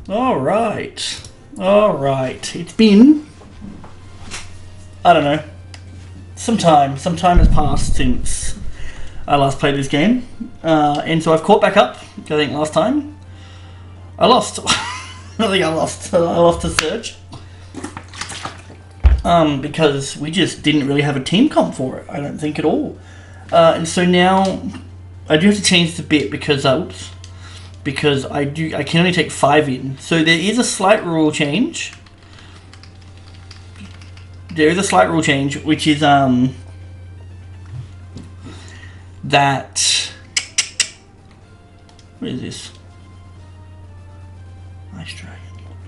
Alright. Alright. It's been, I don't know, some time has passed since I last played this game. And so I've caught back up. I think last time I lost. I think I lost. I lost to Surge. Because we just didn't really have a team comp for it. I don't think at all. And so now I do have to change the bit because I can only take 5 in. So there is a slight rule change. There is a slight rule change, which is that. What is this? Nice dragon.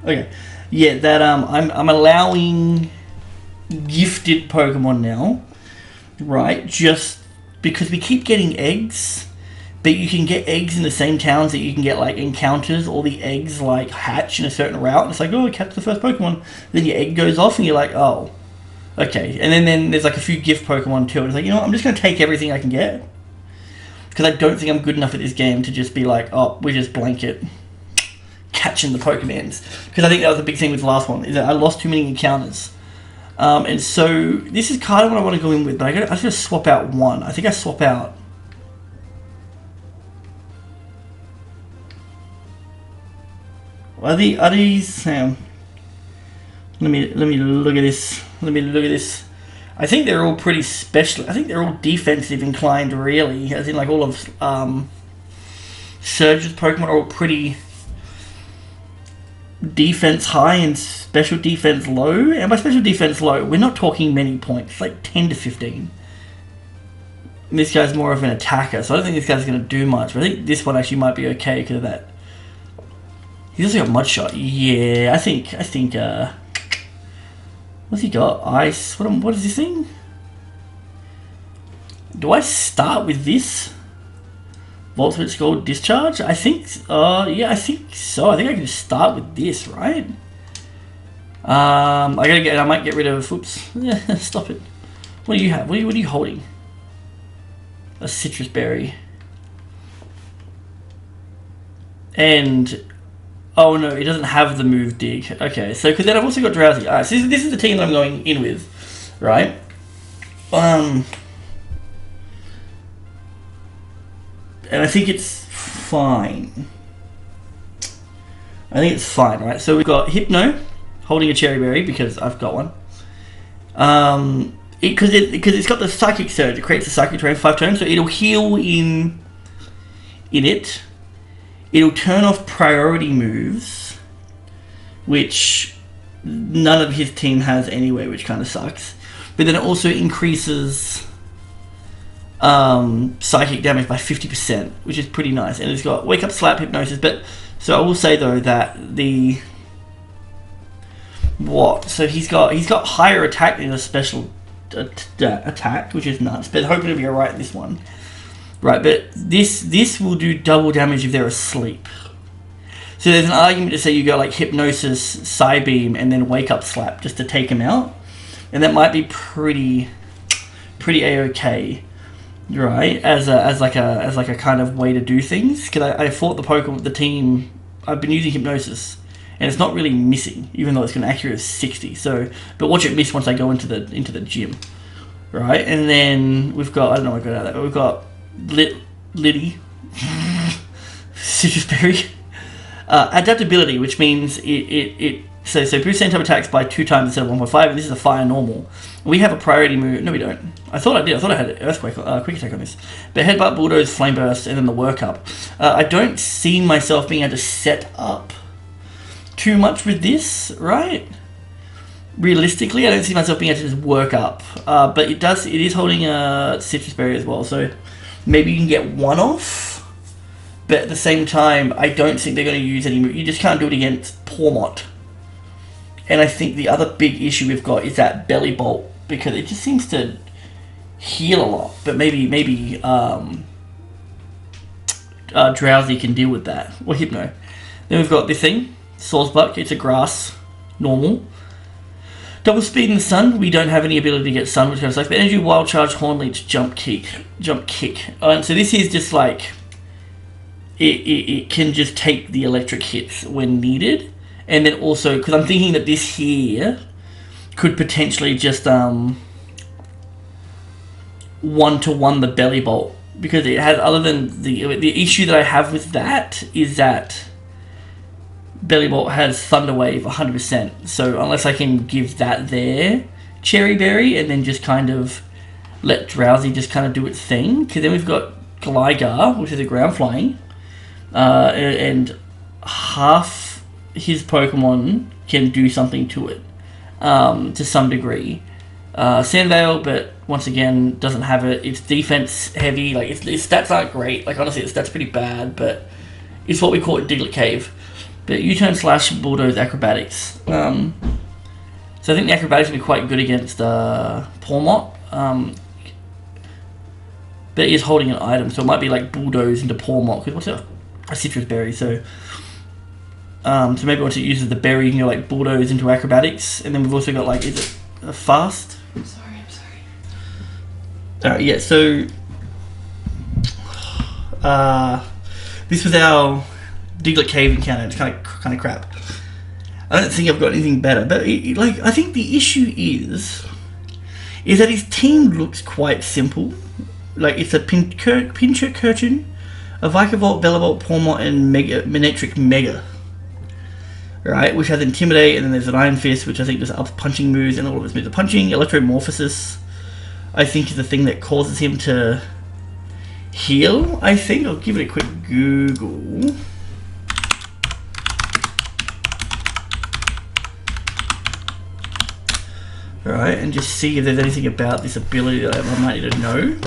Okay, yeah, that I'm allowing gifted Pokemon now, right? Just because we keep getting eggs. But you can get eggs in the same towns that you can get, like, encounters. All the eggs, like, hatch in a certain route. And it's like, oh, catch the first Pokemon. Then your egg goes off and you're like, oh, okay. And then there's, like, a few gift Pokemon, too. And it's like, you know what, I'm just going to take everything I can get. Because I don't think I'm good enough at this game to just be like, oh, we just blanket catching the Pokemons. Because I think that was the big thing with the last one, is that I lost too many encounters. And so this is kind of what I want to go in with. But I just got to swap out one. I think I swap out... Are these? Let me look at this. Let me look at this. I think they're all pretty special. I think they're all defensive inclined, really. As in, like, all of Surge's Pokemon are all pretty defense high and special defense low. And by special defense low, we're not talking many points, like 10 to 15. And this guy's more of an attacker, so I don't think this guy's going to do much. But I think this one actually might be okay because of that. He's also got Mud Shot. Yeah, I think, what's he got? Ice. What is this thing? Do I start with this? Volt Switch Gold Discharge? I think, yeah, I think so. I think I can just start with this, right? I might get rid of, oops. Yeah, stop it. What do you have? What are you holding? A citrus berry. And... oh no, it doesn't have the move dig. Okay, so because then I've also got Drowsy. Alright, so this is the team that I'm going in with, right? And I think it's fine. I think it's fine, right? So we've got Hypno holding a Cherry Berry because I've got one. Because it's got the Psychic Surge. It creates a Psychic Terrain for 5 turns, so it'll heal in it. It'll turn off priority moves, which none of his team has anyway, which kind of sucks. But then it also increases psychic damage by 50%, which is pretty nice. And it's got Wake Up, Slap, Hypnosis. But so I will say though that the so he's got higher attack than a special attack, which is nuts. But hoping to be alright this one. Right, but this will do double damage if they're asleep. So there's an argument to say you go like Hypnosis, Psybeam, and then Wake Up Slap just to take him out, and that might be pretty a-okay, right? As like a kind of way to do things. Because I fought the team. I've been using Hypnosis, and it's not really missing, even though it's got an accuracy of 60. So, but watch it miss once I go into the gym, right? And then we've got, I don't know what I got out of that, but we've got Liddy, Citrus Berry, adaptability, which means so boost same type attacks by 2 times instead of 1.5, and this is a fire normal. We have a priority move. No, we don't. I thought I did. I thought I had Earthquake, quick attack on this. But Headbutt, Bulldoze, Flame Burst, and then the Workup. I don't see myself being able to set up too much with this, right? Realistically, I don't see myself being able to just work up. But it is holding a Citrus Berry as well, so maybe you can get one off, but at the same time, I don't think they're going to use any move. You just can't do it against Pormot. And I think the other big issue we've got is that Belly Bolt, because it just seems to heal a lot. But maybe Drowsy can deal with that, or Hypno. Then we've got this thing, Sawsbuck. It's a grass, normal. Double Speed in the Sun. We don't have any ability to get Sun, which kind of sucks. But Energy, Wild Charge, Horn Leech, Jump Kick. So this is just like... it can just take the electric hits when needed. And then also, because I'm thinking that this here could potentially just one-to-one the belly bolt, because it has, other than the issue that I have with that is that belly bolt has thunder wave 100%. So unless I can give that there cherry berry and then just kind of let drowsy just kind of do its thing, because then we've got Gligar, which is a ground flying, and half his Pokemon can do something to it, to some degree. Sandvale, but once again, doesn't have it. It's defense heavy. Like, its stats aren't great. Like, honestly, its stats pretty bad, but it's what we call it Diglett Cave. But U-turn / bulldoze acrobatics. So I think the acrobatics will be quite good against Pawmot. But it is holding an item, so it might be like bulldoze into Pawmot. Because what's a citrus berry? So maybe once it uses the berry, you can go like bulldoze into acrobatics, and then we've also got like, is it a fast? I'm sorry. Alright, yeah. So this was our Diglett Cave encounter. It's kind of crap. I don't think I've got anything better, but I think the issue is that his team looks quite simple. Like, it's a Pincurchin, a Vikavolt, Bellavolt, Pawmot, and Manectric Mega. Right, which has Intimidate, and then there's an Iron Fist, which I think just ups punching moves, and all of its moves are punching. Electromorphosis, I think, is the thing that causes him to heal, I think. I'll give it a quick Google. Alright, and just see if there's anything about this ability that I might need to know.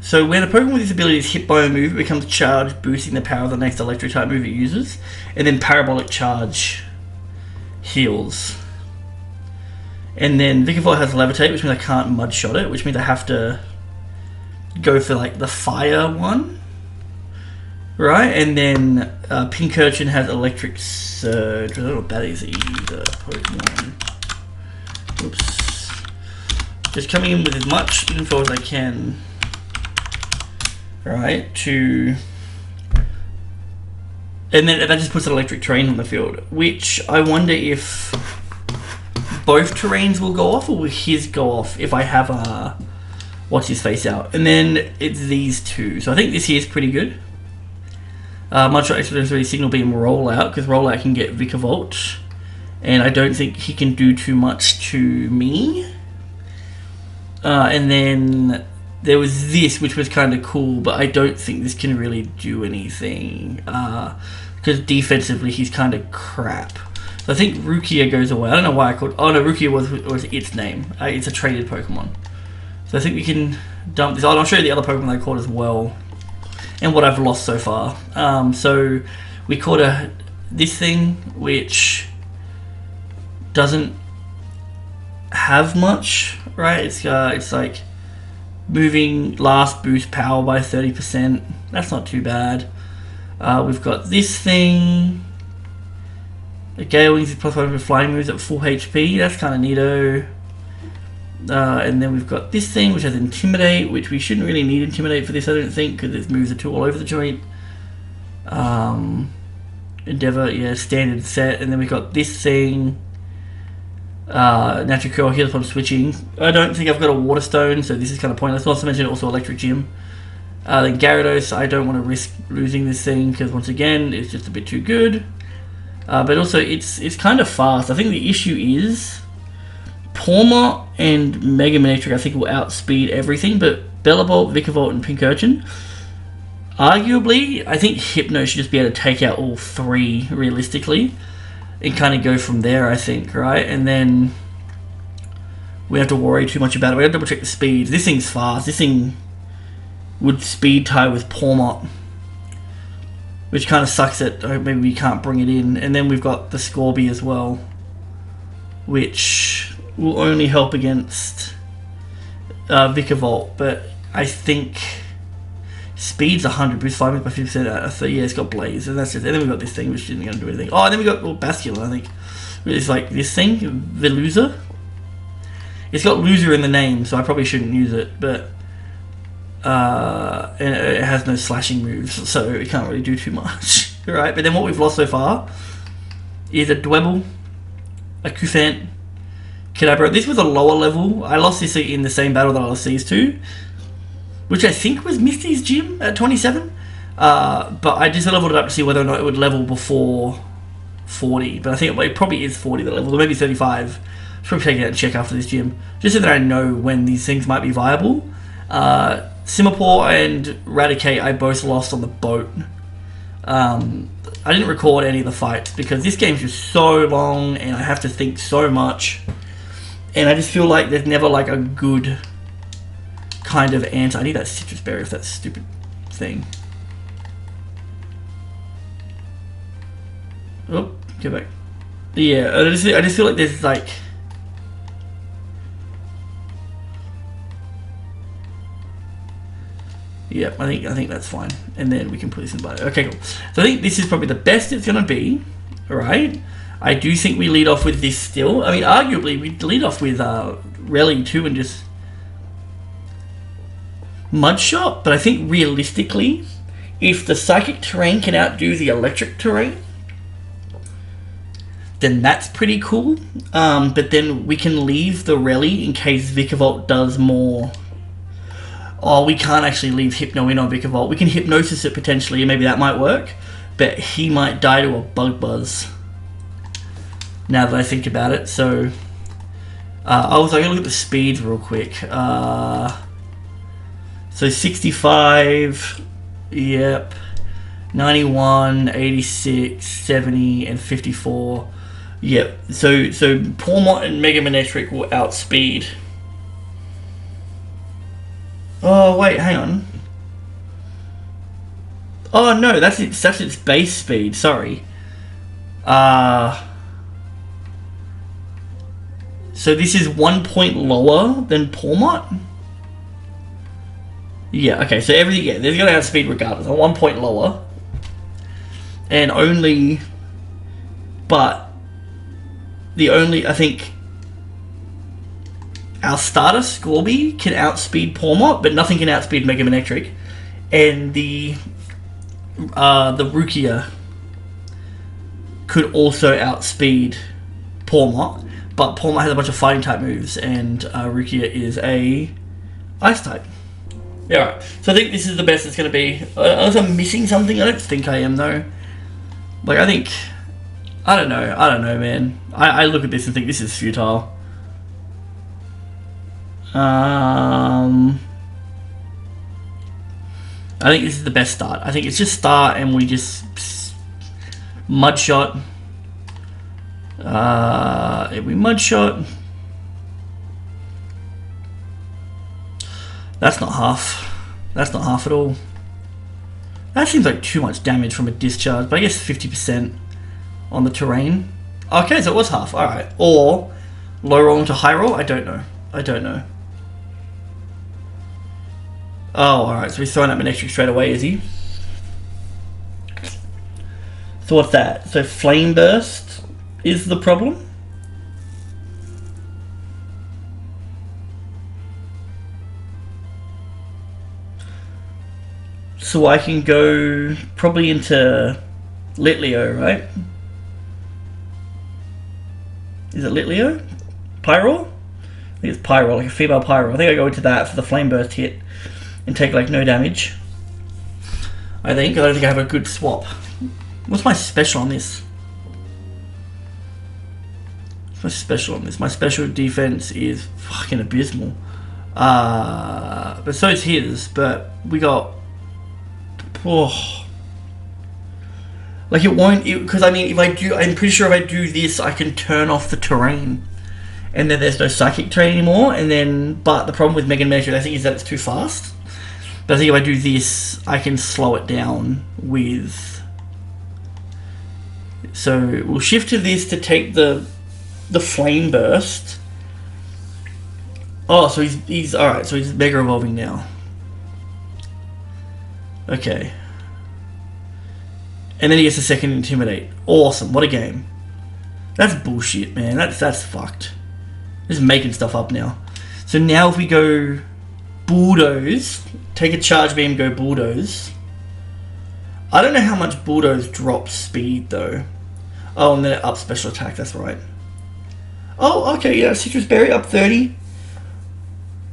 So when a Pokemon with this ability is hit by a move, it becomes charged, boosting the power of the next electric type move it uses. And then Parabolic Charge heals. And then Vikavolt has Levitate, which means I can't Mudshot it, which means I have to go for like the fire one. Right, and then Pincurchin has Electric Surge. I don't know what that is either. Pokemon. Oops. Just coming in with as much info as I can. Right, to... And then that just puts an Electric Terrain on the field, which I wonder if both terrains will go off, or will his go off if I have a... What's his face out? And then it's these two. So I think this here is pretty good. Mudshot Expeditionary Signal Beam Rollout, because Rollout can get Vikavolt, and I don't think he can do too much to me. And then there was this, which was kind of cool, but I don't think this can really do anything, because defensively he's kind of crap. So I think Rukia goes away. I don't know why I called... Oh no, Rukia was its name. It's a traded Pokemon. So I think we can dump this. I'll show you the other Pokemon I caught as well, and what I've lost so far. So we caught this thing, which doesn't have much, right? It's like moving last boost power by 30%. That's not too bad. We've got this thing. The Gale Wings is plus 1 with flying moves at full HP. That's kind of neato. And then we've got this thing, which has Intimidate, which we shouldn't really need Intimidate for this, I don't think, because its moves are too all over the joint. Endeavor, yeah, standard set. And then we've got this thing. Natural Curl, heal upon switching. I don't think I've got a Water Stone, so this is kind of pointless. Not to mention also Electric Gym. Then Gyarados, I don't want to risk losing this thing, because once again, it's just a bit too good. But also, it's kind of fast. I think the issue is Pawmot and Mega Manectric, I think, will outspeed everything, but Bellavolt, Vikavolt, and Pincurchin, arguably, I think Hypno should just be able to take out all three, realistically, and kind of go from there, I think, right? And then we don't have to worry too much about it. We have to double check the speed. This thing's fast. This thing would speed tie with Pawmot, which kind of sucks that maybe we can't bring it in. And then we've got the Scorby as well, which will only help against Vikavolt, but I think speed's 100, boost 5 moves by 50%. Yeah, it's got Blaze, and that's it. And then we've got this thing, which isn't going to do anything. Oh, and then we've got Basculin, I think. It's like this thing, Veluza. It's got Loser in the name, so I probably shouldn't use it, but And it has no slashing moves, so it can't really do too much. Right, but then what we've lost so far is a Dwebble, a Kufant, Kadabra. This was a lower level. I lost this in the same battle that I lost these two, which I think was Misty's gym at 27. But I just leveled it up to see whether or not it would level before 40. But I think it probably is 40 the level, or maybe 35. I'll probably take it out and check after this gym, just so that I know when these things might be viable. Simipour and Raticate I both lost on the boat. I didn't record any of the fights because this game's just so long and I have to think so much. And I just feel like there's never like a good kind of answer. I need that citrus berry for that stupid thing. Oh, go back. Yeah, I just feel like there's like... Yep, I think that's fine. And then we can put this in butter. Okay, cool. So I think this is probably the best it's going to be. Alright. I do think we lead off with this still. I mean, arguably, we'd lead off with Rally too and just Mudshot. But I think realistically, if the Psychic Terrain can outdo the Electric Terrain, then that's pretty cool. But then we can leave the Rally in case Vikavolt does more... Oh, we can't actually leave Hypno in on Vikavolt. We can Hypnosis it potentially, and maybe that might work. But he might die to a Bug Buzz. Now that I think about it. So, I'm going to look at the speeds real quick. So 65, yep. 91, 86, 70, and 54. Yep. So Pawmot and Mega Manectric will outspeed. Oh wait, hang on. Oh no, that's its base speed. Sorry. So this is 1 point lower than Pawmot. Yeah. Okay. So everything. Yeah, they're gonna outspeed regardless. 1 point lower. And only. But the only I think. Our starter, Scorby, can outspeed Pawmot, but nothing can outspeed Mega Manectric. And the Rukia could also outspeed Pawmot, but Pawmot has a bunch of fighting type moves, and Rukia is a ice type. Yeah, right. So I think this is the best it's going to be. Unless I'm missing something, I don't think I am though. Like I don't know, man. I look at this and think this is futile. I think this is the best start. I think it's just start and we just Mudshot. If we Mudshot, that's not half. That's not half at all. That seems like too much damage from a discharge, but I guess 50% on the terrain. Okay, so it was half. Alright. Or low roll into high roll? I don't know. Oh, alright, so he's throwing up Manectric straight away, is he? So what's that? So Flame Burst is the problem? So I can go probably into Litleo, right? Is it Litleo? Pyro? I think it's Pyro, like a female Pyro. I think I go into that for the Flame Burst hit and take like no damage. I don't think I have a good swap. What's my special on this? What's my special on this? My special defense is fucking abysmal. But so is his, but we got... Oh. Like it won't... Because I mean, if I do... I'm pretty sure if I do this, I can turn off the terrain. And then there's no Psychic Terrain anymore. And then... But the problem with Mega Manectric, I think, is that it's too fast. But I think if I do this, I can slow it down with... So we'll shift to this to take the Flame Burst. Oh, so he's alright, so he's Mega Evolving now. Okay. And then he gets a second Intimidate. Awesome, what a game. That's bullshit, man. That's fucked. Just making stuff up now. So now if we go bulldoze. Take a charge beam, go bulldoze. I don't know how much bulldoze drops speed though. Oh, and then it ups special attack, that's right. Oh, okay, yeah, citrus berry up 30.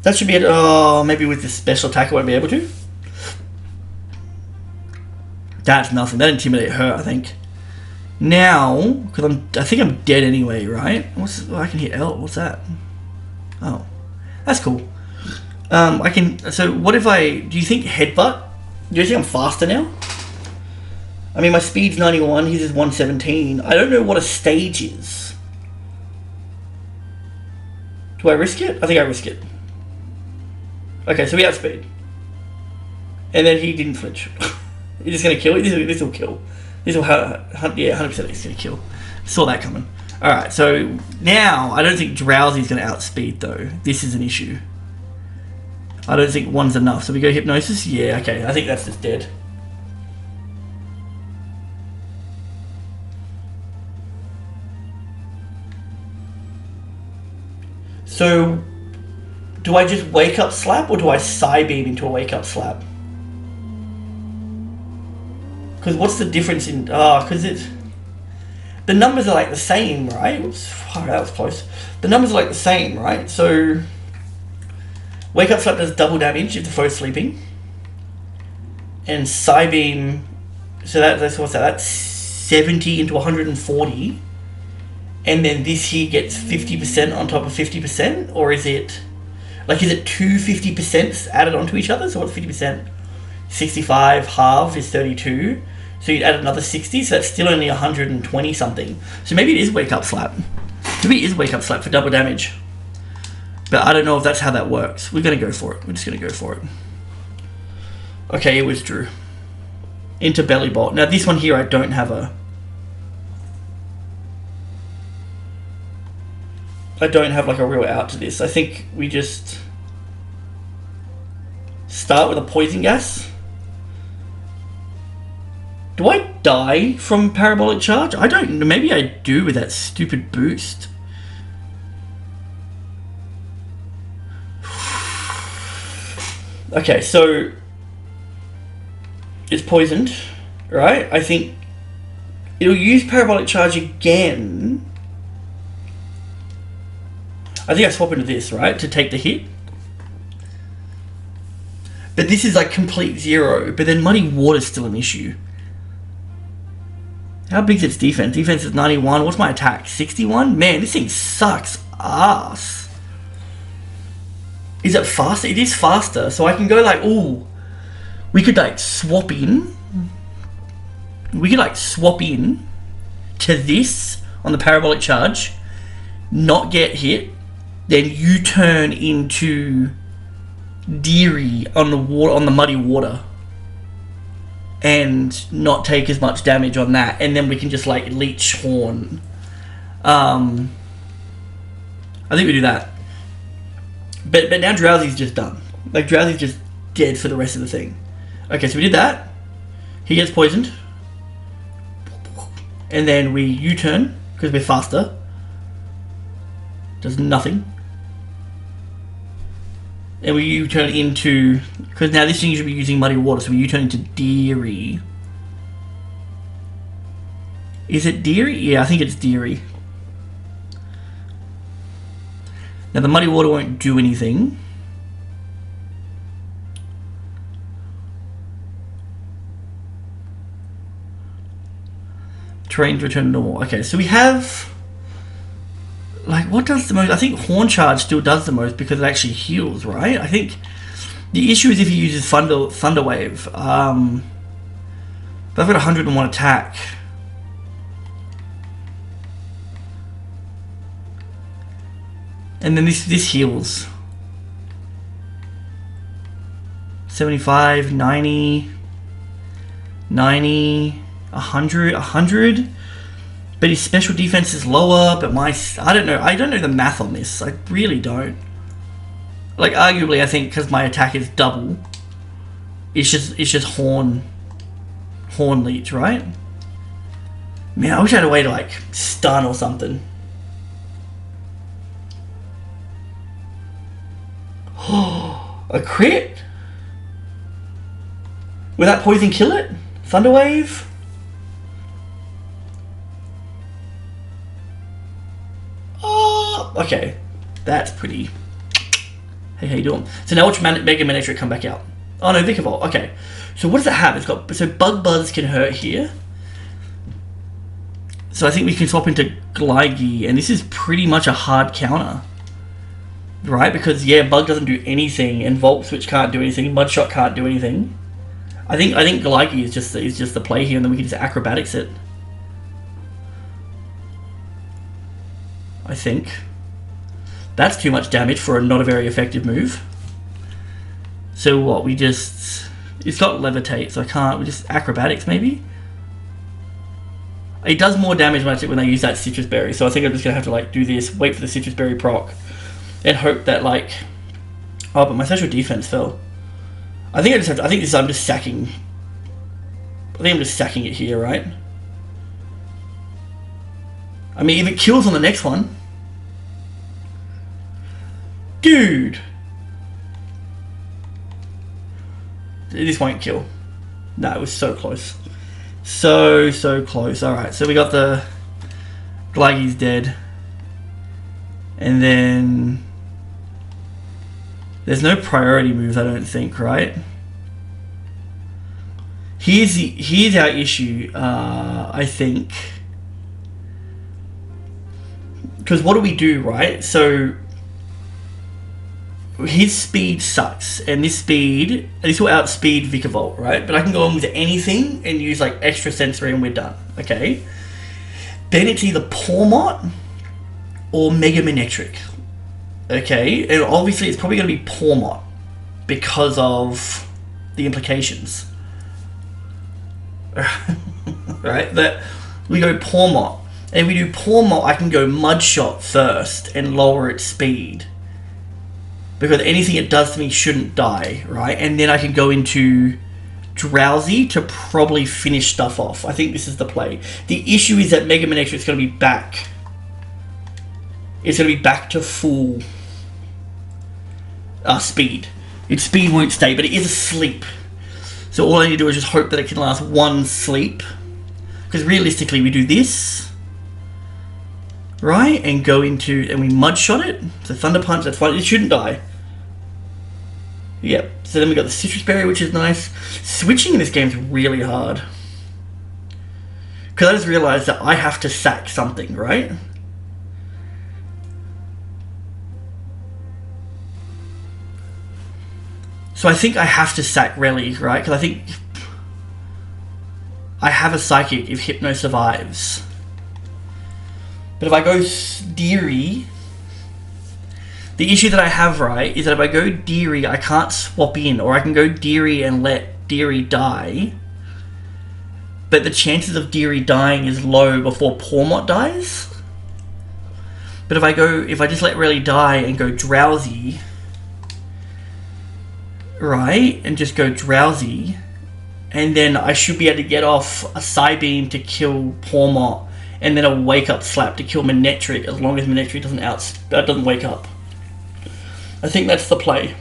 That should be it. Oh, maybe with the special attack I won't be able to. That's nothing. That intimidate her, I think. Now, because I think I'm dead anyway, right? I can hit L. What's that? Oh, that's cool. I can. So, what if I? Do you think headbutt? Do you think I'm faster now? I mean, my speed's 91. His is 117. I don't know what a stage is. Do I risk it? I think I risk it. Okay, so we outspeed. And then he didn't flinch. He's just gonna kill. This will kill. This will yeah, 100% he's gonna kill. Saw that coming. All right, so now I don't think Drowsy's gonna outspeed though. This is an issue. I don't think one's enough. So we go hypnosis. Yeah, okay. I think that's just dead. So, do I just wake up slap or do I Psybeam into a wake up slap? Because what's the difference in... because it's... The numbers are like the same, right? Oops, that was close. The numbers are like the same, right? So, wake up slap does double damage if the foe's sleeping. And Psybeam... So that's what's that? That's 70 into 140. And then this here gets 50% on top of 50%? Or is it... Like, is it two 50% added onto each other? So what's 50%? 65 halved is 32. So you'd add another 60, so that's still only 120 something. So maybe it is wake up slap. Maybe it is wake up slap for double damage. But I don't know if that's how that works. We're going to go for it. We're just going to go for it. Okay, it withdrew. Into belly bolt. Now this one here I don't have a... I don't have like a real out to this. I think we just start with a poison gas. Do I die from parabolic charge? I don't know. Maybe I do with that stupid boost. Okay, so it's poisoned, right? I think it'll use parabolic charge again. I think I swap into this, right, to take the hit. But this is like complete zero, but then Muddy Water's still an issue. How big's its defense? Defense is 91. What's my attack? 61? Man, this thing sucks ass. Is it faster? It is faster, so I can go like, ooh, we could like swap in. We could like swap in to this on the parabolic charge, not get hit, then you turn into Deary on the water, on the Muddy Water, and not take as much damage on that, and then we can just like leech horn. I think we do that. But now Drowsy's just done. Like Drowsy's just dead for the rest of the thing. Okay, so we did that. He gets poisoned, and then we U-turn because we're faster. Does nothing. And we U-turn into... Because now this thing should be using Muddy Water, so we U-turn into Deary. Is it Deary? Yeah, I think it's Deary. Now the Muddy Water won't do anything. Terrain's return to normal. Okay, so we have... Like, what does the most... I think Horn Charge still does the most because it actually heals, right? I think the issue is if he uses Thunder Wave. But I've got 101 attack. And then this heals. 75, 90, 90, 100, 100. But his special defense is lower, but I don't know the math on this. I really don't. Like, arguably, I think because my attack is double, it's just horn leech, right? Man, I wish I had a way to like stun or something. A crit? Will that poison kill it? Thunderwave? Oh, okay. That's pretty. Hey, how you doing? So now watch Mega Manectric come back out. Oh no, Vikavolt. Okay. So what does it have? It's got, so Bug Buzz can hurt here. So I think we can swap into Gligy, and this is pretty much a hard counter. Right? Because yeah, Bug doesn't do anything, and Volt Switch can't do anything, Mudshot can't do anything. I think Gligy is just the play here, and then we can just Acrobatics it. I think. That's too much damage for not a very effective move. So what, we just... It's got Levitate, so I can't... We just Acrobatics, maybe? It does more damage when I use that Citrus Berry, so I think I'm just going to have to, like, do this, wait for the Citrus Berry proc, and hope that, like... Oh, but my special defense fell. I think I just have to... I think this is... I'm just sacking... I think I'm just sacking it here, right? I mean, if it kills on the next one... Dude! This won't kill. No, it was so close. So close. Alright, so we got the... Gligy's dead. And then... There's no priority moves, I don't think, right? Here's our issue, I think. Because what do we do, right? So... His speed sucks, and this will outspeed Vikavolt, right? But I can go on with anything and use like extra sensory and we're done, okay? Then it's either Pawmot or Mega Manectric, okay? And obviously it's probably going to be Pawmot because of the implications, right? That we go Pawmot, and if we do Pawmot, I can go Mudshot first and lower its speed. Because anything it does to me shouldn't die, right? And then I can go into Drowsy to probably finish stuff off. I think this is the play. The issue is that Mega Manectric is going to be back. It's going to be back to full speed. Its speed won't stay, but it is asleep. So all I need to do is just hope that it can last one sleep. Because realistically, we do this. Right, and go into, and we Mudshot it. So Thunder Punch, that's fine. It shouldn't die. Yep. So then we got the Citrus Berry, which is nice. Switching in this game is really hard. Because I just realized that I have to sack something, right? So I think I have to sack Rally, right? Because I think I have a Psychic if Hypno survives. But if I go Deary, the issue that I have, right, is that if I go Deary, I can't swap in, or I can go Deary and let Deary die. But the chances of Deary dying is low before Pawmot dies. But if I just let Rally die and go Drowsy, right, and just go Drowsy, and then I should be able to get off a Psybeam to kill Pawmot, and then a Wake Up Slap to kill Manectric, as long as Manectric doesn't wake up. I think that's the play.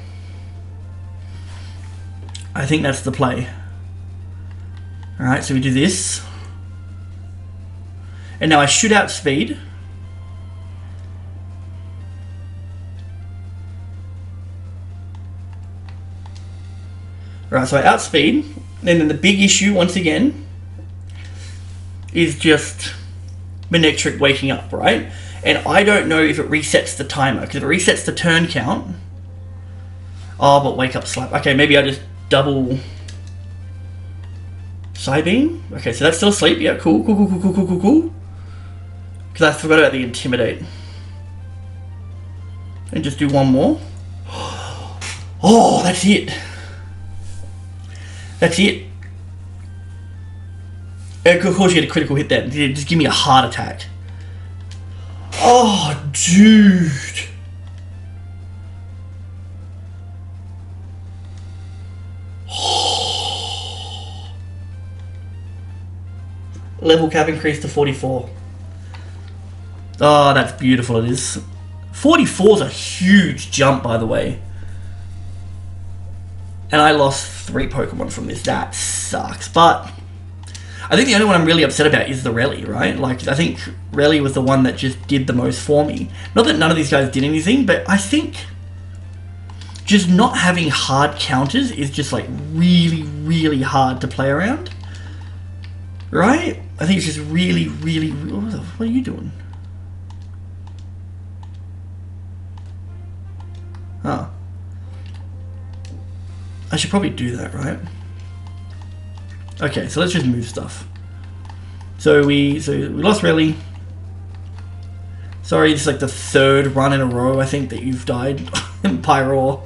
Alright, so we do this. And now I shoot outspeed. Alright, so I outspeed. And then the big issue, once again, is just Manectric waking up, right? And I don't know if it resets the timer, because if it resets the turn count... Oh, but Wake Up Slap. Okay, maybe I just double... Psybeam? Okay, so that's still asleep. Yeah, cool. Because I forgot about the Intimidate. And just do one more. Oh, that's it. That's it. Of course you get a critical hit then. Just give me a heart attack. Oh, dude. Level cap increased to 44. Oh, that's beautiful, it is. 44 is a huge jump, by the way. And I lost 3 Pokemon from this. That sucks. But I think the only one I'm really upset about is the Rally, right? Like, I think Rally was the one that just did the most for me. Not that none of these guys did anything, but I think just not having hard counters is just, like, really, really hard to play around. Right? I think it's just really, really... What are you doing? Oh. I should probably do that, right? Okay, so let's just move stuff. So we lost Rally. Sorry, this is like the 3rd run in a row I think that you've died in Pyroar.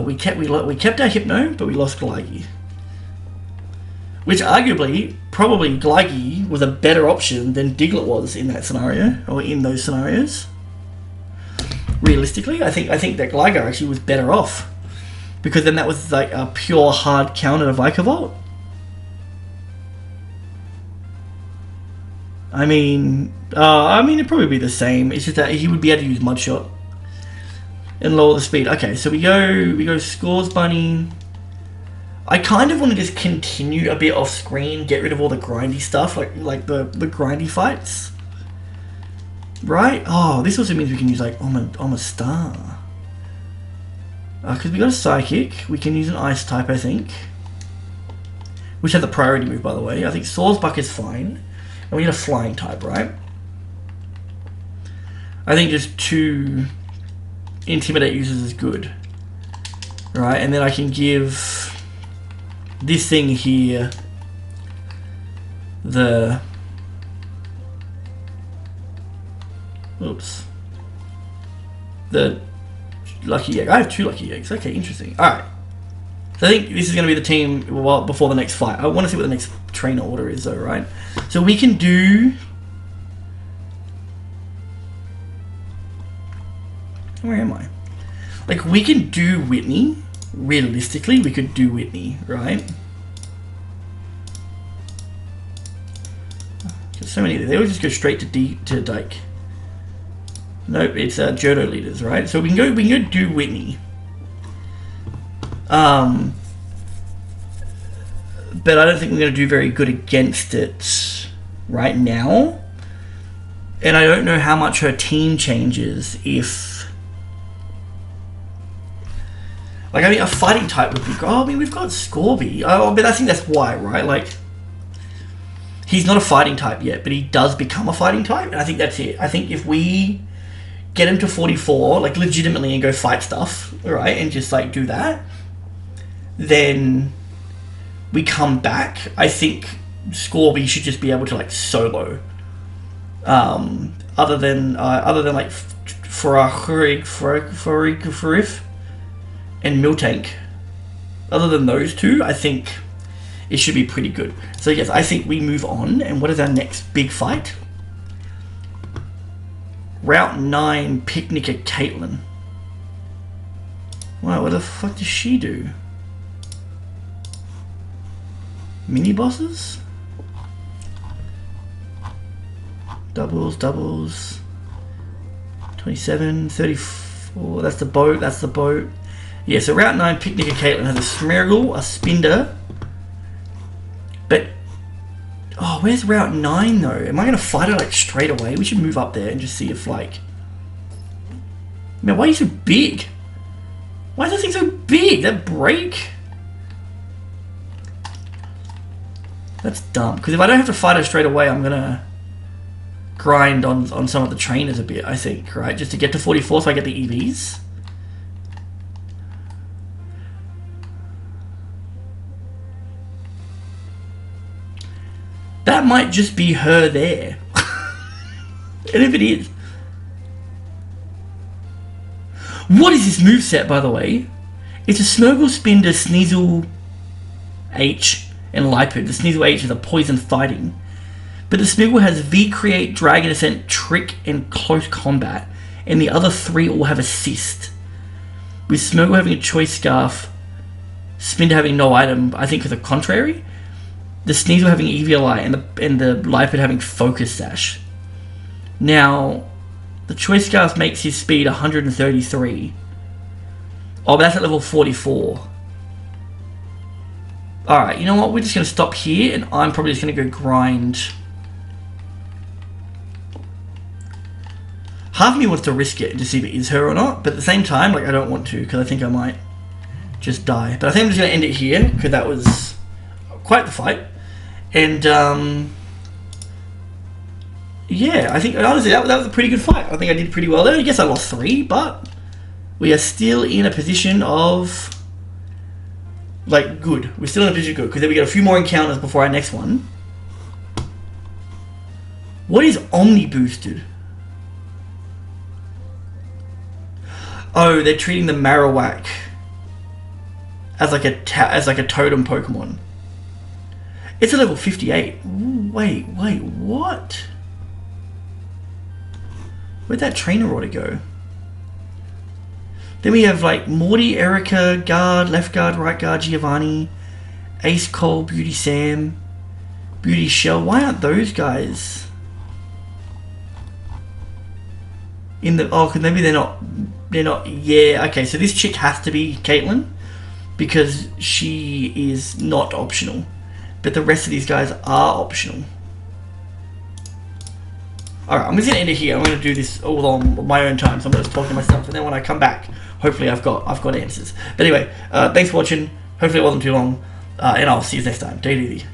We kept our Hypno, but we lost Gligy. Which arguably, probably Gligy was a better option than Diglett was in that scenario, or in those scenarios. Realistically, I think that Gligar actually was better off. Because then that was like a pure hard counter to Vikavolt. I mean, it'd probably be the same. It's just that he would be able to use Mud Shot and lower the speed. Okay, so we go Scores Bunny. I kind of want to just continue a bit off screen, get rid of all the grindy stuff, like the grindy fights. Right? Oh, this also means we can use like Omastar. Because we got a Psychic, we can use an Ice type, I think. Which has a priority move, by the way. I think Swordsbuck is fine. And we need a Flying type, right? I think just 2 Intimidate users is good. Right, and then I can give this thing here the... Oops. The... Lucky Egg. I have 2 Lucky Eggs. Okay, interesting. Alright. So I think this is going to be the team before the next fight. I want to see what the next trainer order is though, right? So we can do... Where am I? Like, we can do Whitney. Realistically, we could do Whitney, right? There's so many. They always just go straight to Dyke. Nope, it's Johto leaders, right? So we can go do Whitney. But I don't think we're going to do very good against it right now. And I don't know how much her team changes if... Like, I mean, a fighting type would be... Oh, I mean, we've got Scorby. Oh, but I think that's why, right? Like, he's not a fighting type yet, but he does become a fighting type. And I think that's it. I think if we get him to 44, like, legitimately, and go fight stuff, right? And just, like, do that, then we come back. I think Scorby should just be able to, like, solo. Other than like Farif and Miltank. Other than those 2, I think it should be pretty good. So yes, I think we move on. And what is our next big fight? Route 9 Picnic at Caitlin. Wow, what the fuck does she do? Mini bosses? Doubles. 27, 34. That's the boat. Yeah, so Route 9 Picnic at Caitlin has a Smeargle, a Spinder. But, oh, where's Route 9 though? Am I going to fight it like straight away? We should move up there and just see if like... Man, why are you so big? Why is that thing so big? That break? That's dumb. Because if I don't have to fight it straight away, I'm going to grind on some of the trainers a bit, I think, right? Just to get to 44 so I get the EVs. That might just be her there. And if it is... What is this moveset, by the way? It's a Snowball, Spinder, Sneasel H, and Lipid. The Sneasel H is a poison fighting. But the Smeargle has V-Create, Dragon Ascent, Trick, and Close Combat. And the other 3 all have Assist. With Smeargle having a Choice Scarf, Spinder having no item, I think for the contrary. The Sneasel having Eviolite, and the Lipid having Focus Sash. Now, the Choice Scarf makes his speed 133. Oh, but that's at level 44. Alright, you know what? We're just going to stop here, and I'm probably just going to go grind. Half of me wants to risk it to see if it is her or not, but at the same time, like, I don't want to, because I think I might just die. But I think I'm just going to end it here, because that was quite the fight. And, yeah, I think, honestly, that was a pretty good fight. I think I did pretty well there. I guess I lost 3, but we are still in a position of... like, good. We're still in a position of good, because then we got a few more encounters before our next one. What is Omni boosted? Oh, they're treating the Marowak as like a totem Pokemon. It's a level 58. Ooh, wait, what? Where'd that trainer order go? Then we have like Morty, Erica, Guard, Left Guard, Right Guard, Giovanni, Ace Cole, Beauty Sam, Beauty Shell. Why aren't those guys in the... oh, maybe they're not... yeah, okay, so this chick has to be Caitlyn because she is not optional. But the rest of these guys are optional. Alright, I'm just gonna end it here. I'm gonna do this all on my own time, so I'm gonna talk to myself, and then when I come back, hopefully I've got answers. But anyway, thanks for watching. Hopefully it wasn't too long, and I'll see you next time. Take it easy.